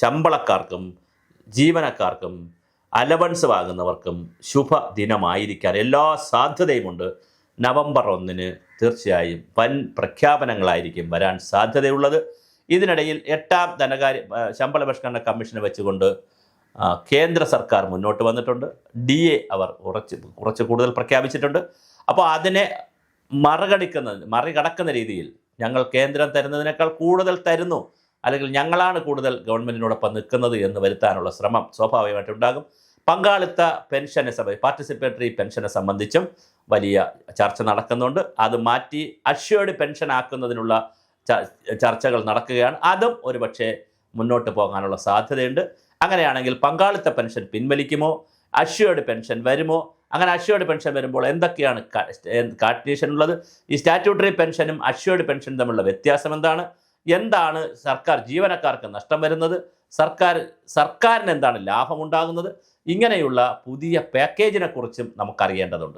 ശമ്പളക്കാർക്കും ജീവനക്കാർക്കും അലവൻസ് വാങ്ങുന്നവർക്കും ശുഭദിനമായിരിക്കാൻ എല്ലാ സാധ്യതയുമുണ്ട്. നവംബർ 1 തീർച്ചയായും വൻ പ്രഖ്യാപനങ്ങളായിരിക്കും വരാൻ സാധ്യതയുള്ളത്. ഇതിനിടയിൽ 8ാം ശമ്പള പരിഷ്കരണ കമ്മീഷനെ വെച്ചുകൊണ്ട് കേന്ദ്ര സർക്കാർ മുന്നോട്ട് വന്നിട്ടുണ്ട്. DA അവർ കുറച്ച് കൂടുതൽ പ്രഖ്യാപിച്ചിട്ടുണ്ട്. അപ്പോൾ അതിനെ മറികടക്കുന്ന രീതിയിൽ ഞങ്ങൾ കേന്ദ്രം തരുന്നതിനേക്കാൾ കൂടുതൽ തരുന്നു, അല്ലെങ്കിൽ ഞങ്ങളാണ് കൂടുതൽ ഗവൺമെൻറ്റിനോടൊപ്പം നിൽക്കുന്നത് എന്ന് വരുത്താനുള്ള ശ്രമം സ്വാഭാവികമായിട്ടുണ്ടാകും. പങ്കാളിത്ത പെൻഷനെ പാർട്ടിസിപ്പേറ്ററി പെൻഷനെ സംബന്ധിച്ചും വലിയ ചർച്ച നടക്കുന്നുണ്ട്. അത് മാറ്റി അഷ്വേർഡ് പെൻഷൻ ആക്കുന്നതിനുള്ള ചർച്ചകൾ നടക്കുകയാണ്. അതും ഒരുപക്ഷെ മുന്നോട്ട് പോകാനുള്ള സാധ്യതയുണ്ട്. അങ്ങനെയാണെങ്കിൽ പങ്കാളിത്ത പെൻഷൻ പിൻവലിക്കുമോ, അഷ്വേർഡ് പെൻഷൻ വരുമോ? അങ്ങനെ അഷ്വേർഡ് പെൻഷൻ വരുമ്പോൾ എന്തൊക്കെയാണ് കണ്ടീഷൻ ഉള്ളത്? ഈ സ്റ്റാറ്റ്യൂട്ടറി പെൻഷനും അഷ്വേർഡ് പെൻഷനും തമ്മിലുള്ള വ്യത്യാസം എന്താണ് സർക്കാർ ജീവനക്കാർക്ക് നഷ്ടം വരുന്നത്, സർക്കാരിന് എന്താണ് ലാഭമുണ്ടാകുന്നത്? ഇങ്ങനെയുള്ള പുതിയ പാക്കേജിനെ കുറിച്ചും നമുക്കറിയേണ്ടതുണ്ട്.